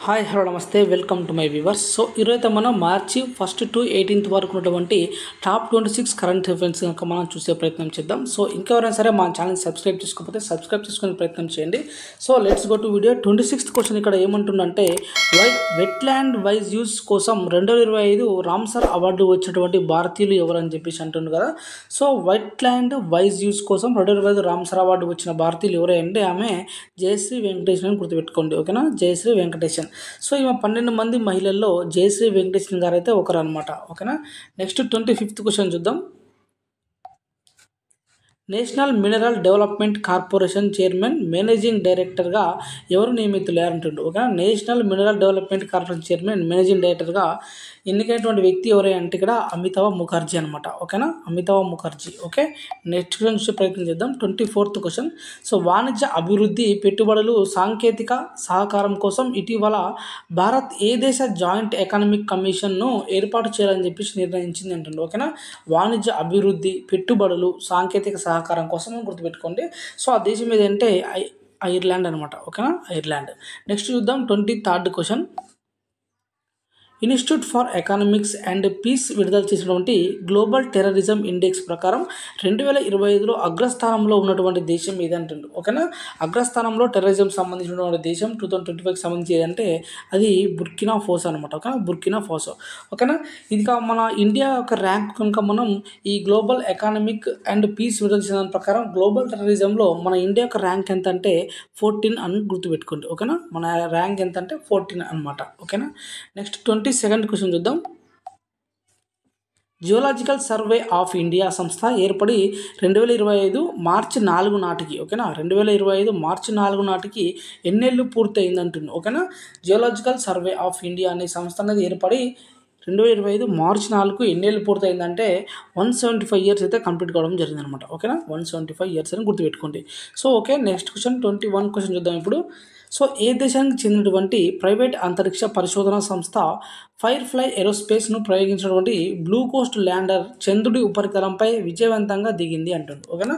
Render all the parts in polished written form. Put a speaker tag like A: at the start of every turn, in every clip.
A: Hi hello నమస్తే welcome to my viewers. So ఈరోజైతే మనం మార్చి 1 to 18 వరకు ఉన్నటువంటి టాప్ 26 కరెంట్ అఫైర్స్ కనుక మనం చూసే ప్రయత్నం చేద్దాం. సో ఇంకెవరైనా సరే మా ఛానల్ సబ్స్క్రైబ్ చేసుకోకపోతే సబ్స్క్రైబ్ చేసుకునే ప్రయత్నం చేయండి. So let's go to video. 26th question ఇక్కడ ఏమంటుందంటే వెట్లాండ్ వైజ్ యూజ్ కోసం 2025 రామ్సర్ అవార్డు వచ్చినటువంటి భారతీయులు ఎవరు అని చెప్పేసి అంటుంది కదా. సో వెట్లాండ్ వైజ్ యూజ్ కోసం 2025 రామ్సర్ అవార్డు వచ్చిన భారతీయులు ఎవరు అంటే ఆమె జయశ్రీ వెంకటేశన్ అని గుర్తుపెట్టుకోండి. ఓకేనా, జయశ్రీ వెంకటేశన్. సో ఈమె 12 మంది మహిళల్లో జయశ్రీ వెంకటేశన్ గారు అయితే ఒకరు అనమాట. ఓకేనా, నెక్స్ట్ 25th క్వశ్చన్ చూద్దాం. National mineral development corporation chairman managing డైరెక్టర్గా ఎవరు నియమితులే అంటుండ్రు. ఓకేనా, national mineral development corporation chairman managing డైరెక్టర్గా ఎన్నికైనటువంటి వ్యక్తి ఎవరే అంటే ఇక్కడ అమితాబ్ ముఖర్జీ అనమాట. ఓకేనా, Amitabh Mukherjee. Okay, next question చూసే ప్రయత్నం చేద్దాం. 24th question. సో వాణిజ్య అభివృద్ధి, పెట్టుబడులు, సాంకేతిక సహకారం కోసం ఇటీవల భారత్ ఏ దేశ జాయింట్ ఎకనామిక్ కమిషన్ను ఏర్పాటు చేయాలని చెప్పేసి నిర్ణయించింది అంటుంది. ఓకేనా, వాణిజ్య అభివృద్ధి, పెట్టుబడులు, సాంకేతిక సహకారం కోసం గుర్తుపెట్టుకోండి. సో ఆ దేశం ఏదంటే ఐర్లాండ్ అనమాట. ఓకేనా, ఐర్లాండ్. నెక్స్ట్ చూద్దాం. 23rd question. Institute for economics and peace విడుదల చేసినటువంటి గ్లోబల్ టెర్రరిజం ఇండెక్స్ ప్రకారం 2025లో అగ్రస్థానంలో ఉన్నటువంటి దేశం ఏదంటుంది. ఓకేనా, అగ్రస్థానంలో టెర్రరిజం సంబంధించినటువంటి దేశం 2025కి సంబంధించి ఏదంటే అది బుర్కినా ఫాసో అనమాట. ఓకేనా, బుర్కినా ఫాసో. ఓకేనా, ఇది మన ఇండియా యొక్క ర్యాంక్ కనుక మనం ఈ గ్లోబల్ ఎకనామిక్ అండ్ పీస్ విడుదల చేసిన దాని ప్రకారం గ్లోబల్ టెర్రరిజంలో మన ఇండియా యొక్క ర్యాంక్ ఎంత అంటే 14 అని గుర్తుపెట్టుకోండి. ఓకేనా, మన ర్యాంక్ ఎంత అంటే 14 అనమాట. ఓకేనా, నెక్స్ట్ 22nd క్వశ్చన్ చూద్దాం. జియోలాజికల్ సర్వే ఆఫ్ ఇండియా సంస్థ ఏర్పడి 2025 మార్చి 4 నాటికి. ఓకేనా, 2025 మార్చి 4 నాటికి ఎన్నేళ్ళు పూర్తయింది అంటుంది. ఓకేనా, జియోలాజికల్ సర్వే ఆఫ్ ఇండియా అనే సంస్థ అనేది ఏర్పడి 2025 మార్చి 4కు ఎన్నేళ్ళు పూర్తయిందంటే 175 ఇయర్స్ అయితే కంప్లీట్ కావడం జరిగిందనమాట. ఓకేనా, 175 ఇయర్స్ అని గుర్తుపెట్టుకోండి. So okay, next question 21 question చూద్దాం ఇప్పుడు. సో ఏ దేశానికి చెందినటువంటి ప్రైవేట్ అంతరిక్ష పరిశోధన సంస్థ ఫైర్ఫ్లై ఏరోస్పేస్ను ప్రయోగించినటువంటి బ్లూ కోస్ట్ ల్యాండర్ చంద్రుడి ఉపరితలంపై విజయవంతంగా దిగింది అంటుంది. ఓకేనా,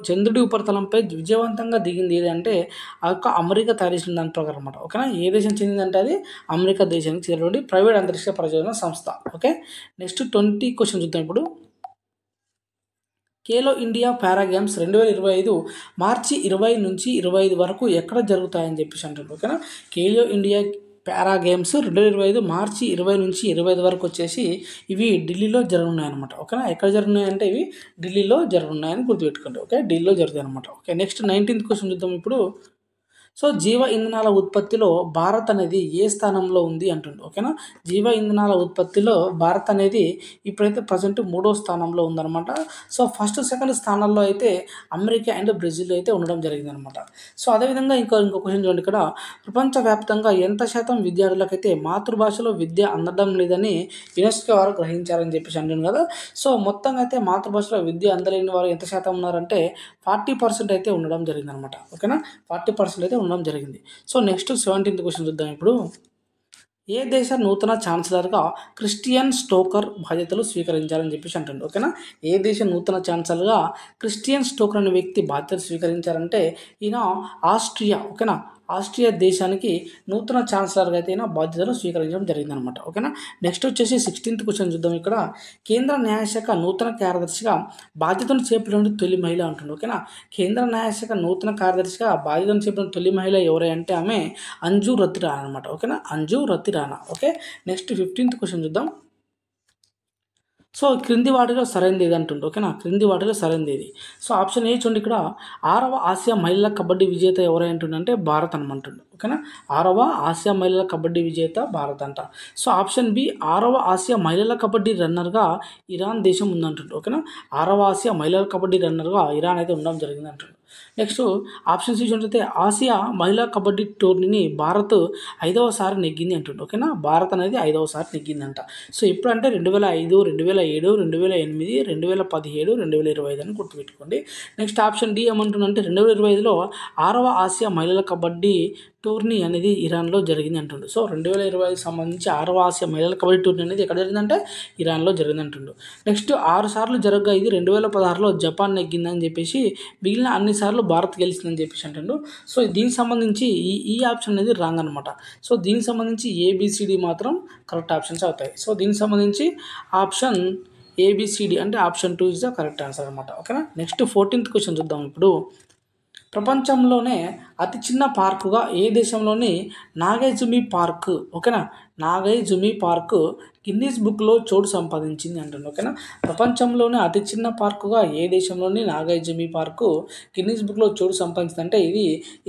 A: చంద్రుడి ఉపరితలంపై విజయవంతంగా దిగింది ఏదంటే ఆ యొక్క అమెరికా తయారు చేసిన దాని ప్రకారం అనమాట. ఓకేనా, ఏ దేశం చెందిందంటే అది అమెరికా దేశానికి చెందినటువంటి ప్రైవేట్ అంతరిక్ష పరిశోధన సంస్థ. ఓకే, నెక్స్ట్ 20 క్వశ్చన్ చూద్దాం ఇప్పుడు. ఖేలో ఇండియా పారా గేమ్స్ 2025 మార్చి 20 నుంచి 25 వరకు ఎక్కడ జరుగుతాయని చెప్పేసి అంటారు. ఓకేనా, ఖేలో ఇండియా పారా గేమ్స్ 2025 మార్చి 20 నుంచి 25 వరకు వచ్చేసి ఇవి ఢిల్లీలో జరుగున్నాయన్నమాట. ఓకేనా, ఎక్కడ జరుగున్నాయంటే ఇవి ఢిల్లీలో జరుగున్నాయని గుర్తుపెట్టుకోండి. ఓకే, ఢిల్లీలో జరుగుతాయి అనమాట. ఓకే, నెక్స్ట్ 19th క్వశ్చన్ చూద్దాం ఇప్పుడు. సో జీవ ఇంధనాల ఉత్పత్తిలో భారత్ అనేది ఏ స్థానంలో ఉంది అంటుంది. ఓకేనా, జీవ ఇంధనాల ఉత్పత్తిలో భారత్ అనేది ఇప్పుడైతే ప్రజెంట్ 3వ స్థానంలో ఉందన్నమాట. సో ఫస్ట్ సెకండ్ స్థానాల్లో అయితే అమెరికా అండ్ బ్రెజిల్ అయితే ఉండడం జరిగిందనమాట. సో అదేవిధంగా ఇంకో క్వశ్చన్ చూడండి ఇక్కడ. ప్రపంచవ్యాప్తంగా ఎంత శాతం విద్యార్థులకైతే మాతృభాషలో విద్య అందడం లేదని యునెస్కో వారు గ్రహించారని చెప్పేసి అంటుంది కదా. సో మొత్తంగా అయితే మాతృభాషలో విద్య అందలేని వారు ఎంత శాతం ఉన్నారంటే 40% అయితే ఉండడం జరిగిందనమాట. ఓకేనా, 40% అయితే ఉండడం జరిగింది. సో నెక్స్ట్ 17th క్వశ్చన్ చూద్దాం ఇప్పుడు. ఏ దేశ నూతన ఛాన్సలర్గా క్రిస్టియన్ స్టోకర్ బాధ్యతలు స్వీకరించారని చెప్పేసి అంటుంది. ఓకేనా, ఏ దేశ నూతన ఛాన్సలర్గా క్రిస్టియన్ స్టోకర్ అనే వ్యక్తి బాధ్యతలు స్వీకరించారంటే ఈయన ఆస్ట్రియా. ఓకేనా, ఆస్ట్రియా దేశానికి నూతన ఛాన్సలర్గా అయితే ఈయన బాధ్యతలు స్వీకరించడం జరిగిందనమాట. ఓకేనా, నెక్స్ట్ వచ్చేసి 16th క్వశ్చన్ చూద్దాం ఇక్కడ. కేంద్ర న్యాయశాఖ నూతన కార్యదర్శిగా బాధ్యతను చేపట్టిన తొలి మహిళ అంటుంది. ఓకేనా, కేంద్ర న్యాయశాఖ నూతన కార్యదర్శిగా బాధ్యతను చేపట్టిన తొలి మహిళ ఎవరంటే ఆమె అంజు రతి రాణా అనమాట. ఓకేనా, అంజు రతి Rana. Okay, next 15th question చూద్దాం. సో క్రింది వాటిలో సరైనది ఏది అంటుంది. ఓకేనా, క్రింది వాటిలో సరైనది ఏది. సో ఆప్షన్ ఏ చూడండి ఇక్కడ. 6వ ఆసియా మహిళల కబడ్డీ విజేత ఎవరై అంటుందంటే భారత్ అనమంటుంది. ఓకేనా, 6వ ఆసియా మహిళల కబడ్డీ విజేత భారత్ అంట. సో ఆప్షన్ బి 6వ ఆసియా మహిళల కబడ్డీ రన్నర్గా ఇరాన్ దేశం ఉందంటుంది. ఓకేనా, 6వ ఆసియా మహిళల కబడ్డీ రన్నర్గా ఇరాన్ అయితే ఉండడం జరిగింది అంటుంది. నెక్స్ట్ ఆప్షన్ సి చూసినట్లయితే ఆసియా మహిళా కబడ్డీ టోర్నీని భారత్ 5వసారి నెగ్గింది అంటుంది. ఓకేనా, భారత్ అనేది 5వసారి నెగ్గిందంట. సో ఇప్పుడంటే 2005, 2007, 2008, 2017, 2025 అని గుర్తుపెట్టుకోండి. నెక్స్ట్ ఆప్షన్ డి ఏమంటుందంటే 2025లో 6వ ఆసియా మహిళల కబడ్డీ టోర్నీ అనేది ఇరాన్లో జరిగింది అంటుండు. సో 2025 సంబంధించి 6వ ఆసియా మహిళల కబడ్డీ టోర్నీ అనేది ఎక్కడ జరిగిందంటే ఇరాన్లో జరిగింది అంటుండు. నెక్స్ట్ 6 సార్లు జరగగా ఇది 2016లో జపాన్ నెగ్గిందని చెప్పేసి మిగిలిన అన్ని సార్లు భారత్ గెలిచిందని చెప్పేసి అంటుండు. సో దీనికి సంబంధించి ఈ ఆప్షన్ అనేది రాంగ్ అనమాట. సో దీనికి సంబంధించి ABCD మాత్రం కరెక్ట్ ఆప్షన్స్ అవుతాయి. సో దీనికి సంబంధించి ఆప్షన్ ABCD అంటే option 2 is the correct answer అనమాట. ఓకేనా. నెక్స్ట్ 14th క్వశ్చన్ చూద్దాం ఇప్పుడు. ప్రపంచంలోనే అతి చిన్న పార్కుగా ఏ దేశంలోని నాగైజుమి పార్క్, ఓకేనా, నాగైజుమి పార్క్ గిన్నీస్ బుక్లో చోటు సంపాదించింది అంటుంది. ఓకేనా. ప్రపంచంలోనే అతి చిన్న పార్కుగా ఏ దేశంలోని నాగైజుమి పార్కు గిన్నీస్ బుక్లో చోటు సంపాదించింది అంటే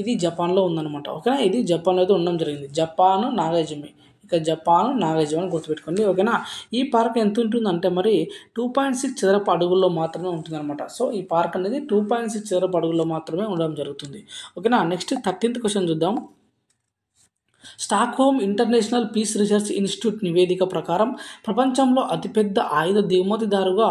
A: ఇది జపాన్లో ఉందన్నమాట. ఓకేనా. ఇది జపాన్లో అయితే ఉండడం జరిగింది. జపాన్ నాగైజుమి, ఇక జపాన్ నాగైజుమి అని గుర్తుపెట్టుకోండి. ఓకేనా. ఈ పార్క్ ఎంత ఉంటుందంటే మరి 2.6 చదరపు అడుగుల్లో మాత్రమే ఉంటుందన్నమాట. సో ఈ పార్క్ అనేది 2.6 చదరపు అడుగుల్లో మాత్రమే ఉండడం జరుగుతుంది. ఓకేనా. నెక్స్ట్ 13th క్వశ్చన్ చూద్దాం. Stockholm international peace research institute నివేదిక ప్రకారం ప్రపంచంలో అతిపెద్ద ఆయుధ దిగుమతిదారుగా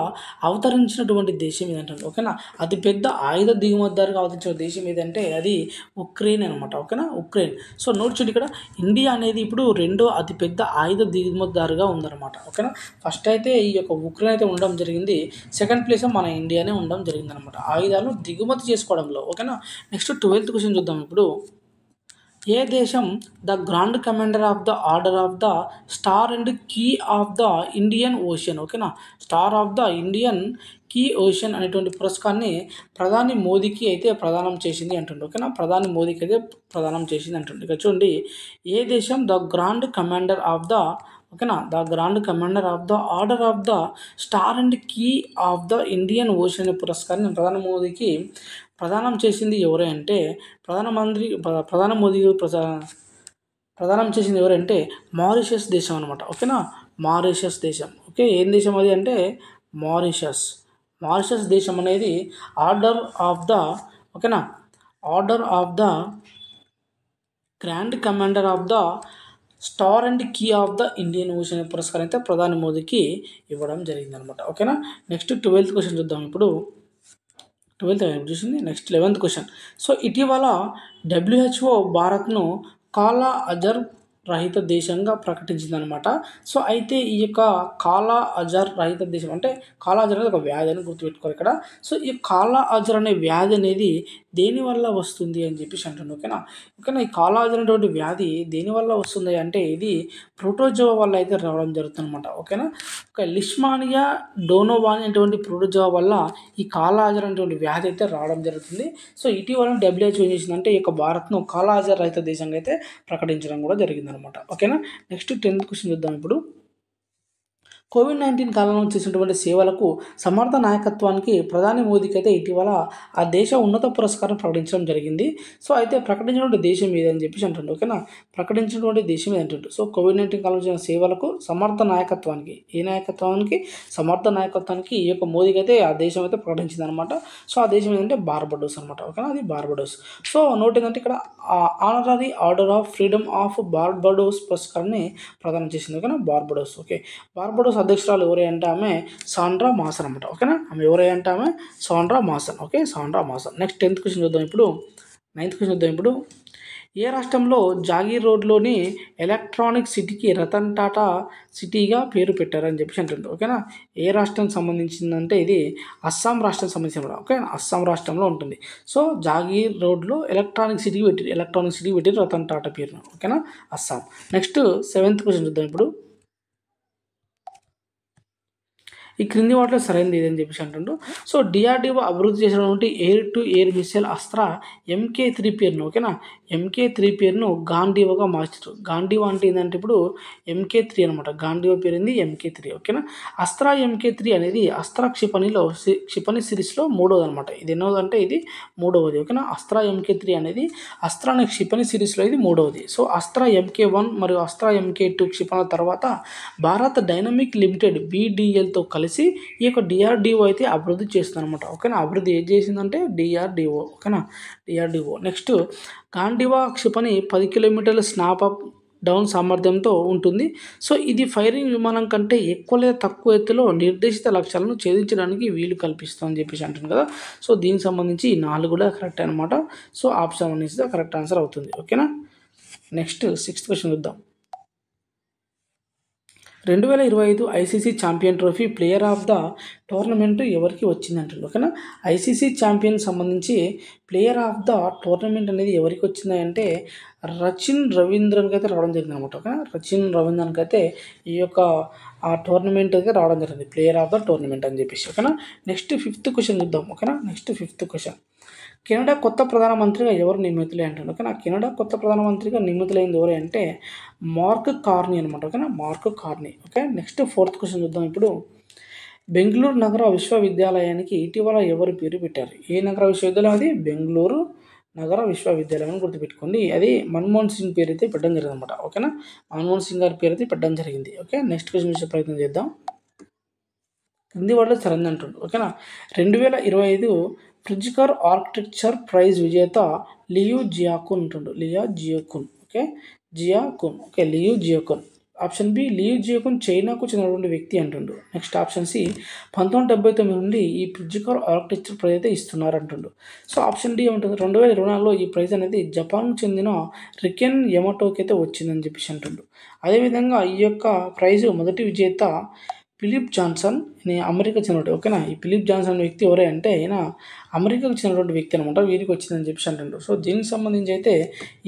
A: అవతరించినటువంటి దేశం ఏదంటారు. ఓకేనా. అతిపెద్ద ఆయుధ దిగుమతిదారుగా అవతరించిన దేశం ఏదంటే అది ఉక్రెయిన్ అనమాట. ఓకేనా, ఉక్రెయిన్. సో నోట్ చూడండి, ఇక్కడ ఇండియా అనేది ఇప్పుడు రెండో అతిపెద్ద ఆయుధ దిగుమతిదారుగా ఉందన్నమాట. ఓకేనా. ఫస్ట్ అయితే ఈ యొక్క ఉక్రెయిన్ అయితే ఉండడం జరిగింది. సెకండ్ ప్లేస్ మన ఇండియానే ఉండడం జరిగింది అనమాట ఆయుధాలు దిగుమతి చేసుకోవడంలో. ఓకేనా. నెక్స్ట్ 12th క్వశ్చన్ చూద్దాం ఇప్పుడు. ఏ దేశం the grand commander of the order of the star and key of the Indian ocean, ఓకేనా, star of the Indian key ocean అనేటువంటి పురస్కారాన్ని ప్రధాని మోదీకి అయితే ప్రదానం చేసింది అంటుండే. ఓకేనా. ప్రధాని మోదీకి అయితే ప్రదానం చేసింది అంటుండే. ఇక చూడండి, ఏ దేశం the grand commander of the, ఓకేనా, the grand commander of the order of the star and key of the Indian ocean అనే పురస్కారాన్ని ప్రధాని మోదీకి ప్రదానం చేసింది ఎవరే అంటే ప్రధాని మోదీ ప్రదానం చేసింది ఎవరంటే మారిషస్ దేశం అనమాట. ఓకేనా. మారిషస్ దేశం. ఓకే. ఏం దేశం అది అంటే మారిషస్. మారిషస్ దేశం అనేది ఆర్డర్ ఆఫ్ ద, ఓకేనా, order of the grand commander of the star and key of the Indian ocean పురస్కారం అయితే ప్రధాని మోదీకి ఇవ్వడం జరిగిందనమాట. ఓకేనా. నెక్స్ట్ 12th క్వశ్చన్ చూద్దాం ఇప్పుడు. 12th చూసింది. Next 11th question. సో ఇటీవల WHO భారత్ను కాలా అజర్ రహిత దేశంగా ప్రకటించిందనమాట. సో అయితే ఈ యొక్క కాలా అజర్ రహిత దేశం అంటే కాలా అజర్ అనేది ఒక వ్యాధి అని గుర్తుపెట్టుకోవాలి ఇక్కడ. సో ఈ కాలా అజర్ అనే వ్యాధి అనేది దేనివల్ల వస్తుంది అని చెప్పేసి అంటున్నాను. ఓకేనా. ఓకేనా. ఈ కాలా అజర్ అనేటువంటి వ్యాధి దేనివల్ల వస్తుంది అంటే ఇది ప్రోటోజోవా వల్ల అయితే రావడం జరుగుతుంది అనమాట. ఓకేనా. ఒక లిష్మానియా డోనోవాని అనేటువంటి ప్రోటోజోవా వల్ల ఈ కాలా అజర్ అనేటువంటి వ్యాధి అయితే రావడం జరుగుతుంది. సో ఇటీవల WHO ఏం చేసిందంటే ఈ యొక్క భారత్ను కాలా అజర్ రహిత దేశంగా అయితే ప్రకటించడం కూడా జరిగింది అనమాట. ఓకేనా. నెక్స్ట్ 10th క్వశ్చన్ చూద్దాం ఇప్పుడు. COVID-19 కాలంలో చేసినటువంటి సేవలకు సమర్థ నాయకత్వానికి ప్రధాని మోదీకి అయితే ఇటీవల ఆ దేశ ఉన్నత పురస్కారం ప్రకటించడం జరిగింది. సో అయితే ప్రకటించినటువంటి దేశం ఏదని చెప్పేసి అంటుండే. ఓకేనా. ప్రకటించినటువంటి దేశం ఏదంటుండే. సో COVID-19 కాలంలో చేసిన సేవలకు సమర్థ నాయకత్వానికి, ఏ నాయకత్వానికి, సమర్థ నాయకత్వానికి ఈ యొక్క మోదీకి అయితే ఆ దేశం అయితే ప్రకటించింది అనమాట. సో ఆ దేశం ఏంటంటే బార్బడోస్ అనమాట. ఓకేనా. అది బార్బడోస్. సో నోట్ ఏంటంటే ఇక్కడ honorary order of freedom of Barbados పురస్కారాన్ని ప్రదానం చేసింది. ఓకేనా. బార్బడోస్. ఓకే. బార్బడోస్ అధ్యక్షురాలు ఎవరే అంటే ఆమె సాండ్రా మాసన్ అనమాట. ఓకేనా. ఆమె ఎవరే అంటే ఆమె Sandra Mason. Okay. Sandra Mason. Next 10th question చూద్దాం ఇప్పుడు. 9th క్వశ్చన్ చూద్దాం ఇప్పుడు. ఏ రాష్ట్రంలో జాగీర్ రోడ్లోని ఎలక్ట్రానిక్ సిటీకి రతన్ టాటా సిటీగా పేరు పెట్టారని చెప్పేసి అంటుంది. ఓకేనా. ఏ రాష్ట్రానికి సంబంధించిందంటే ఇది అస్సాం రాష్ట్రానికి సంబంధించిన. ఓకే. అస్సాం రాష్ట్రంలో ఉంటుంది. సో జాగీర్ రోడ్లో ఎలక్ట్రానిక్ సిటీ పెట్టి రతన్ టాటా పేరు. ఓకేనా. అస్సాం. నెక్స్ట్ 7th క్వశ్చన్ చూద్దాం ఇప్పుడు. ఈ క్రింది వాటిలో సరైనది ఏదని చెప్పేసి అంటుండు. సో DRDO అభివృద్ధి చేసినటువంటి ఎయిర్ టు ఎయిర్ మిసైల్ అస్త్ర MK3 పేరును, ఓకేనా, MK3 పేరును గాంధీవోగా మార్చారు. గాంధీవో అంటే ఏంటంటే ఇప్పుడు MK3 అనమాట. గాంధీవో పేరుంది MK3. ఓకేనా. అస్త్ర MK3 అనేది అస్త్ర క్షిపణి సిరీస్లో మూడవది అనమాట. ఇది ఎన్నోదంటే ఇది మూడవది. ఓకేనా. అస్త్ర MK3 అనేది అస్త్ర అనే క్షిపణి సిరీస్లో ఇది మూడవది. సో అస్త్ర MK1 మరియు అస్త్ర MK2 క్షిపణుల తర్వాత భారత్ డైనమిక్ లిమిటెడ్ BDLతో కలిసి ఈ యొక్క DRDO అయితే అభివృద్ధి చేస్తుంది అనమాట. ఓకేనా. అభివృద్ధి ఏం చేసిందంటే DRDO. ఓకేనా. DRDO. నెక్స్ట్ గాంధీవా క్షిపణి 10 కిలోమీటర్ల స్నాప్ అప్ డౌన్ సామర్థ్యంతో ఉంటుంది. సో ఇది ఫైరింగ్ విమానం కంటే ఎక్కువ లేదా తక్కువ ఎత్తులో నిర్దేశిత లక్ష్యాలను ఛేదించడానికి వీలు కల్పిస్తుందని చెప్పేసి అంటుంది కదా. సో దీనికి సంబంధించి ఈ 4 కూడా కరెక్ట్ అనమాట. So option 1 is the correct answer అవుతుంది. ఓకేనా. నెక్స్ట్ 6th క్వశ్చన్ చూద్దాం. 2025 ICC champion trophy player of the tournament ఎవరికి వచ్చిందంటారు. ఓకేనా, ఐసీసీ ఛాంపియన్ సంబంధించి ప్లేయర్ ఆఫ్ ద టోర్నమెంట్ అనేది ఎవరికి వచ్చిందంటే రచిన్ రవీంద్రన్కి అయితే రావడం జరిగింది అనమాట. ఓకేనా, రచిన్ రవీంద్రన్కి అయితే ఈ యొక్క ఆ టోర్నమెంట్ అయితే రావడం జరిగింది, ప్లేయర్ ఆఫ్ ద టోర్నమెంట్ అని చెప్పేసి. ఓకేనా, నెక్స్ట్ 5th క్వశ్చన్ చూద్దాం. ఓకేనా, నెక్స్ట్ 5th క్వశ్చన్. కెనడా కొత్త ప్రధానమంత్రిగా ఎవరు నియమితులే అంటారు. ఓకేనా, కెనడా కొత్త ప్రధానమంత్రిగా నియమితులైంది ఎవరు అంటే మార్క్ కార్నీ అనమాట. ఓకేనా, mark Carney. Okay, next 4th question చూద్దాం. ఇప్పుడు బెంగళూరు నగర విశ్వవిద్యాలయానికి ఇటీవల ఎవరు పేరు పెట్టారు? ఏ నగర విశ్వవిద్యాలయం అది? బెంగళూరు నగర విశ్వవిద్యాలయం అని గుర్తుపెట్టుకోండి. అది మన్మోహన్ సింగ్ పేరు అయితే పెట్టడం జరిగింది అనమాట. ఓకేనా, మన్మోహన్ సింగ్ గారి పేరు అయితే పెట్టడం జరిగింది. ఓకే, నెక్స్ట్ క్వశ్చన్ చూసే ప్రయత్నం చేద్దాం. కింది వాటిలో సరైనది అంటుండు. ఓకేనా, 2025 ప్రిజ్కర్ ఆర్కిటెక్చర్ ప్రైజ్ విజేత లియు జియాకున్ అంటుండు. Liu Jiakun. Okay, Jiakun. Okay, Liu Jiakun. Option B Liu Jiakun చైనాకు చెందినటువంటి వ్యక్తి అంటుండు. నెక్స్ట్ ఆప్షన్ సి 1979 నుండి ఈ ప్రిజ్కర్ ఆర్కిటెక్చర్ ప్రైజ్ అయితే ఇస్తున్నారు అంటుండు. సో ఆప్షన్ డి ఏమంటుంది, 2024లో ఈ ప్రైజ్ అనేది జపాన్కు చెందిన రికెన్ యమటోకి అయితే వచ్చిందని చెప్పేసి అంటుండు. అదేవిధంగా ఈ యొక్క ప్రైజ్ మొదటి విజేత ఫిలిప్ జాన్సన్, ఈయన అమెరికా చెందినటువంటి. ఓకేనా, ఈ ఫిలిప్ జాన్సన్ అనే వ్యక్తి ఎవరే అంటే ఈయన అమెరికాకు చెందినటువంటి వ్యక్తి అనమాట. వీరికి వచ్చిందని చెప్పేసి అంటుండ్రు. సో దీనికి సంబంధించి అయితే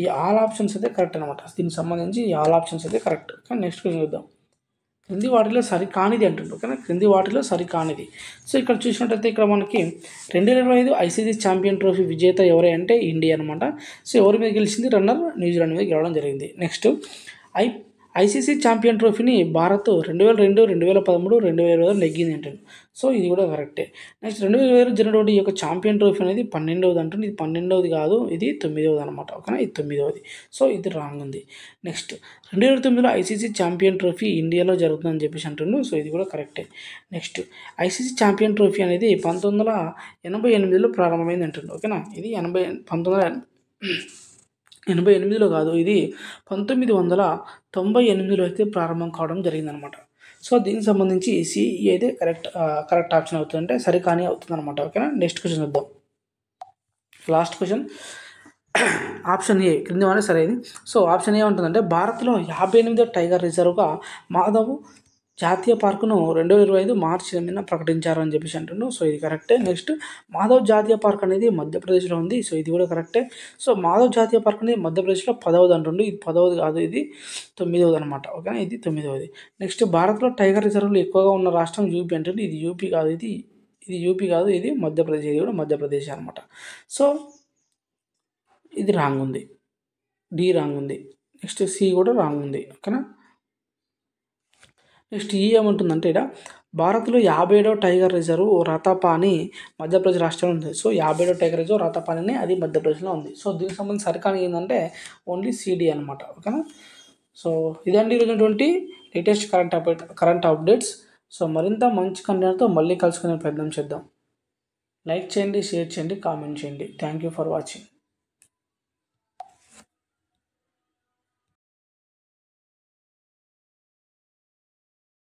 A: ఈ ఆల్ ఆప్షన్స్ అయితే కరెక్ట్ అనమాట. దీనికి సంబంధించి ఈ ఆల్ ఆప్షన్స్ అయితే కరెక్ట్. కానీ నెక్స్ట్ క్వశ్చన్ చూద్దాం. క్రింది వాటిలో సరికానిది అంటుండ్రు. ఓకేనా, క్రింది వాటిలో సరికానిది. సో ఇక్కడ చూసినట్టయితే ఇక్కడ మనకి 2025 ఐసీసీ ఛాంపియన్ ట్రోఫీ విజేత ఎవరే అంటే ఇండియా అనమాట. సో ఎవరి మీద గెలిచింది? రన్నర్ న్యూజిలాండ్ మీద గెలవడం జరిగింది. నెక్స్ట్ ఐసీసీ ఛాంపియన్ ట్రోఫీని భారత్ 2002, 2013, 2020 నెగ్గింది అంటుంది. సో ఇది కూడా కరెక్టే. నెక్స్ట్ 2020 జరిగినటువంటి ఈ యొక్క ఛాంపియన్ ట్రోఫీ అనేది 12వది అంటుంది. ఇది 12వది కాదు, ఇది 9వది అనమాట. ఓకేనా, ఇది 9వది. సో ఇది రాంగ్ ఉంది. నెక్స్ట్ 2029లో ఐసీసీ ఛాంపియన్ ట్రోఫీ ఇండియాలో జరుగుతుందని చెప్పేసి అంటుండు. సో ఇది కూడా కరెక్టే. నెక్స్ట్ ఐసీసీ ఛాంపియన్ ట్రోఫీ అనేది 1988లో ప్రారంభమైంది అంటుంది. ఓకేనా, ఇది 1988లో కాదు, ఇది 1998లో అయితే ప్రారంభం కావడం జరిగిందనమాట. సో దీనికి సంబంధించి సిఈ అయితే కరెక్ట్ ఆప్షన్ అవుతుందంటే సరికాని అవుతుంది అనమాట. ఓకేనా, నెక్స్ట్ క్వశ్చన్ చూద్దాం. లాస్ట్ క్వశ్చన్ ఆప్షన్ ఏ క్రింది వాడే సరైనది. సో ఆప్షన్ ఏమంటుందంటే భారత్లో 58వ టైగర్ రిజర్వ్గా మాధవ్ జాతీయ పార్కును 2025 మార్చి 8న ప్రకటించారు అని చెప్పేసి అంటుండు. సో ఇది కరెక్టే. నెక్స్ట్ మాధవ్ జాతీయ పార్క్ అనేది మధ్యప్రదేశ్లో ఉంది. సో ఇది కూడా కరెక్టే. సో మాధవ్ జాతీయ పార్క్ అనేది మధ్యప్రదేశ్లో 10వది అంటుండు. ఇది 10వది కాదు, ఇది 9వది అనమాట. ఓకేనా, ఇది 9వది. నెక్స్ట్ భారత్లో టైగర్ రిజర్వ్లు ఎక్కువగా ఉన్న రాష్ట్రం యూపీ అంటుండు. ఇది యూపీ కాదు, ఇది యూపీ కాదు, ఇది మధ్యప్రదేశ్. ఇది కూడా మధ్యప్రదేశ్ అనమాట. సో ఇది రాంగ్ ఉంది, డి రాంగ్ ఉంది. నెక్స్ట్ సి కూడా రాంగ్ ఉంది. ఓకేనా, నెక్స్ట్ ఈ ఏమంటుందంటే ఇక్కడ భారత్లో 57వ టైగర్ రిజర్వ్ రతపాని మధ్యప్రదేశ్ రాష్ట్రంలో ఉంది. సో 57వ టైగర్ రిజర్వ్ రతపాని అది మధ్యప్రదేశ్లో ఉంది. సో దీనికి సంబంధించి సరికాని ఏంటంటే ఓన్లీ సిడి అనమాట. ఓకేనా, సో ఇదండి ఈరోజుటువంటి లేటెస్ట్ కరెంట్ అప్డేట్స్. సో మరింత మంచి కంటెంట్తో మళ్ళీ కలుసుకునే ప్రయత్నం చేద్దాం. లైక్ చేయండి, షేర్ చేయండి, కామెంట్ చేయండి. Thank you for watching.